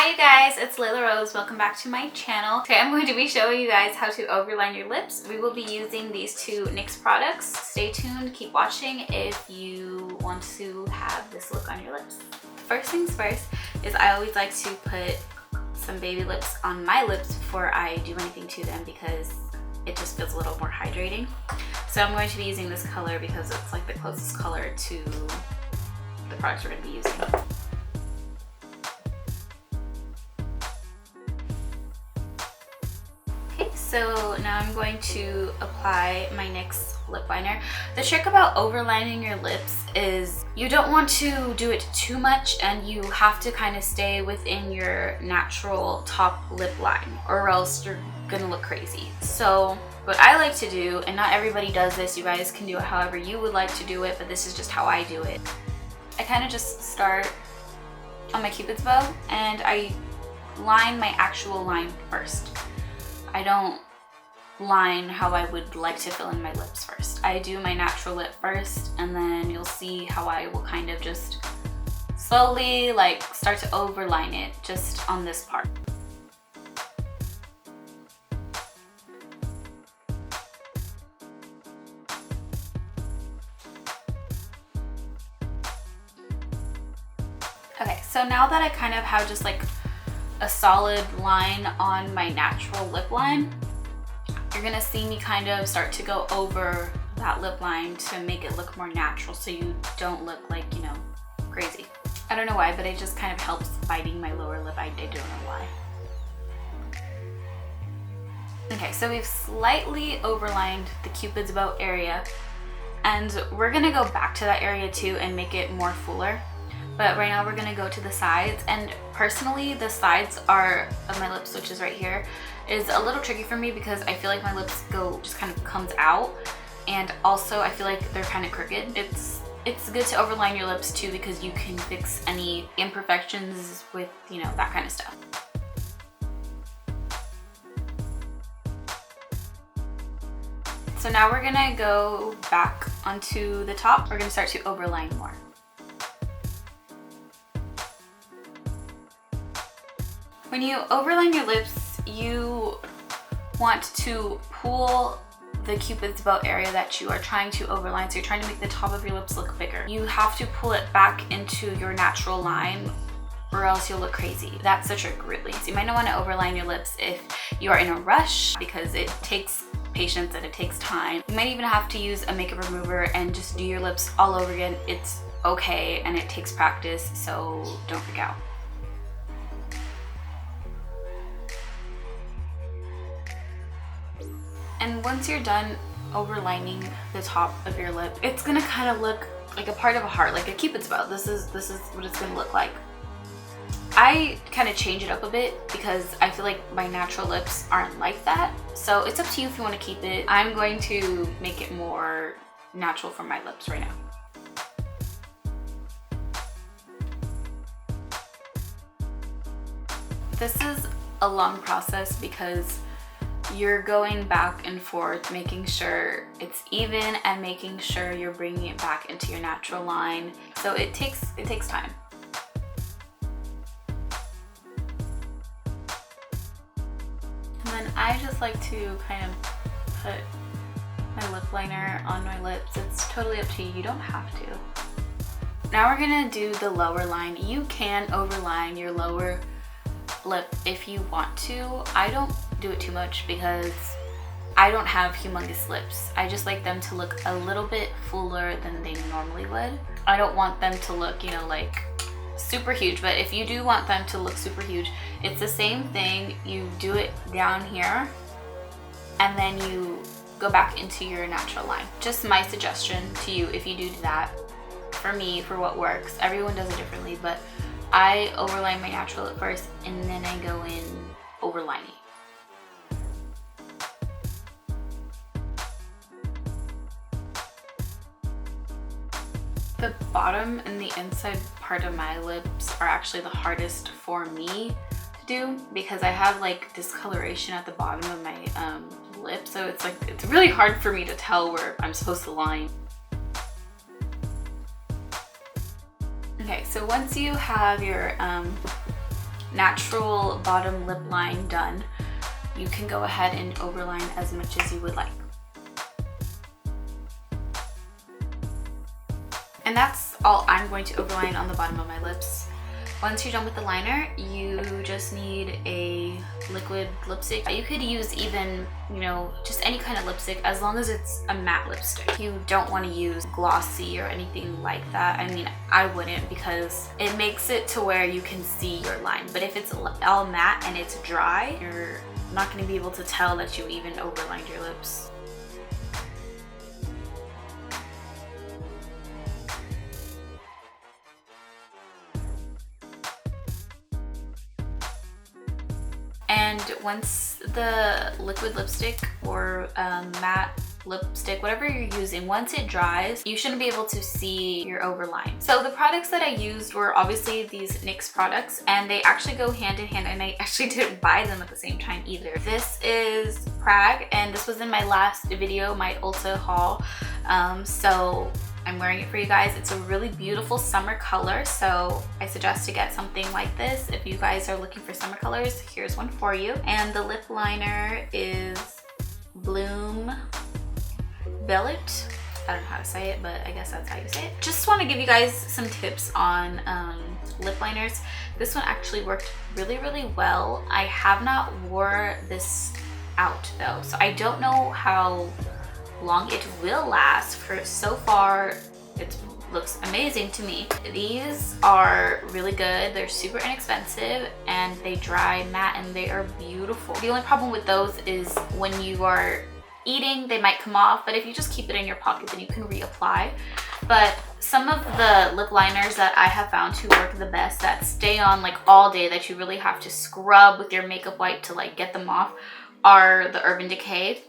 Hi you guys, it's Layla Rose. Welcome back to my channel. Today I'm going to be showing you guys how to overline your lips. We will be using these two NYX products. Stay tuned, keep watching if you want to have this look on your lips. First things first is I always like to put some baby lips on my lips before I do anything to them because it just feels a little more hydrating. So I'm going to be using this color because it's like the closest color to the products we're going to be using. Okay, so now I'm going to apply my NYX lip liner. The trick about overlining your lips is you don't want to do it too much and you have to kind of stay within your natural top lip line or else you're gonna look crazy. So what I like to do, and not everybody does this, you guys can do it however you would like to do it, but this is just how I do it. I kind of just start on my Cupid's bow and I line my actual line first. I don't line how I would like to fill in my lips first. I do my natural lip first and then you'll see how I will kind of just slowly like start to overline it just on this part. Okay, so now that I kind of have just like a solid line on my natural lip line, you're gonna see me kind of start to go over that lip line to make it look more natural so you don't look like, you know, crazy. I don't know why, but it just kind of helps biting my lower lip. I don't know why. Okay, so we've slightly overlined the Cupid's bow area and we're gonna go back to that area too and make it more fuller. But right now we're gonna go to the sides, and personally the sides of my lips, which is right here, is a little tricky for me because I feel like my lips just kind of comes out, and also I feel like they're kind of crooked. It's good to overline your lips too because you can fix any imperfections with, you know, that kind of stuff. So now we're gonna go back onto the top. We're gonna start to overline more. When you overline your lips, you want to pull the Cupid's bow area that you are trying to overline. So you're trying to make the top of your lips look bigger. You have to pull it back into your natural line or else you'll look crazy. That's the trick, really. So you might not want to overline your lips if you are in a rush because it takes patience and it takes time. You might even have to use a makeup remover and just do your lips all over again. It's okay and it takes practice, so don't freak out. And once you're done overlining the top of your lip, it's gonna kind of look like a part of a heart, like a Cupid's bow. This is what it's gonna look like. I kind of change it up a bit because I feel like my natural lips aren't like that. So it's up to you if you want to keep it. I'm going to make it more natural for my lips right now. This is a long process because you're going back and forth, making sure it's even and making sure you're bringing it back into your natural line. So it takes time. And then I just like to kind of put my lip liner on my lips. It's totally up to you. You don't have to. Now we're gonna do the lower line. You can overline your lower lip if you want to. I don't do it too much because I don't have humongous lips. I just like them to look a little bit fuller than they normally would. I don't want them to look, you know, like super huge, but if you do want them to look super huge, it's the same thing. You do it down here and then you go back into your natural line. Just my suggestion to you if you do that. For me, for what works, everyone does it differently, but I overline my natural lip first and then I go in overlining. The bottom and the inside part of my lips are actually the hardest for me to do because I have like discoloration at the bottom of my lip, so it's really hard for me to tell where I'm supposed to line. Okay, so once you have your natural bottom lip line done, you can go ahead and overline as much as you would like. And that's all I'm going to overline on the bottom of my lips. Once you're done with the liner, you just need a liquid lipstick. You could use even, you know, just any kind of lipstick as long as it's a matte lipstick. You don't want to use glossy or anything like that. I mean, I wouldn't, because it makes it to where you can see your line. But if it's all matte and it's dry, you're not going to be able to tell that you even overlined your lips. And once the liquid lipstick or matte lipstick, whatever you're using, once it dries, you shouldn't be able to see your overline. So the products that I used were obviously these NYX products, and they actually go hand in hand, and I actually didn't buy them at the same time either. This is Prague, and this was in my last video, my Ulta haul. So I'm wearing it for you guys. It's a really beautiful summer color, so I suggest to get something like this if you guys are looking for summer colors. Here's one for you. And the lip liner is Bloom Bellet. I don't know how to say it, but I guess that's how you say it. Just want to give you guys some tips on lip liners. This one actually worked really, really well. I have not wore this out though, so I don't know how long it will last. For so far, it looks amazing to me. These are really good. They're super inexpensive and they dry matte and they are beautiful. The only problem with those is when you are eating, they might come off, but if you just keep it in your pocket, then you can reapply. But some of the lip liners that I have found to work the best, that stay on like all day, that you really have to scrub with your makeup wipe to like get them off, are the Urban Decay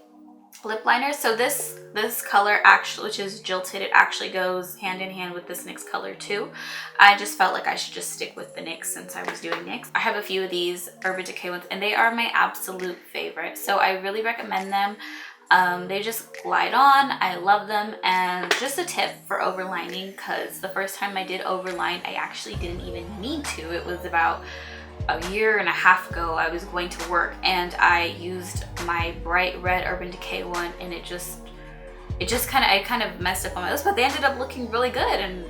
lip liners. So this color actually, which is Jilted, it actually goes hand in hand with this NYX color too. I just felt like I should just stick with the NYX since I was doing NYX. I have a few of these Urban Decay ones and they are my absolute favorite, so I really recommend them. They just glide on. I love them. And just a tip for overlining, because the first time I did overline, I actually didn't even need to. It was about a year and a half ago. I was going to work and I used my bright red Urban Decay one, and it kind of messed up on my lips, but they ended up looking really good. And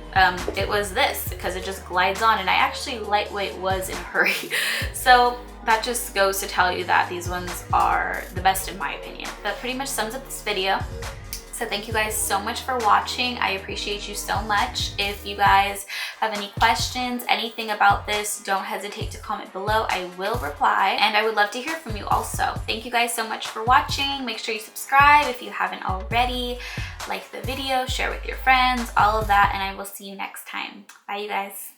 it was this, because it just glides on, and I actually lightweight was in a hurry. So that just goes to tell you that these ones are the best in my opinion. That pretty much sums up this video. So thank you guys so much for watching. I appreciate you so much. If you guys have any questions, anything about this, don't hesitate to comment below. I will reply, and I would love to hear from you also. Thank you guys so much for watching. Make sure you subscribe if you haven't already. Like the video, share with your friends, all of that, and I will see you next time. Bye, you guys.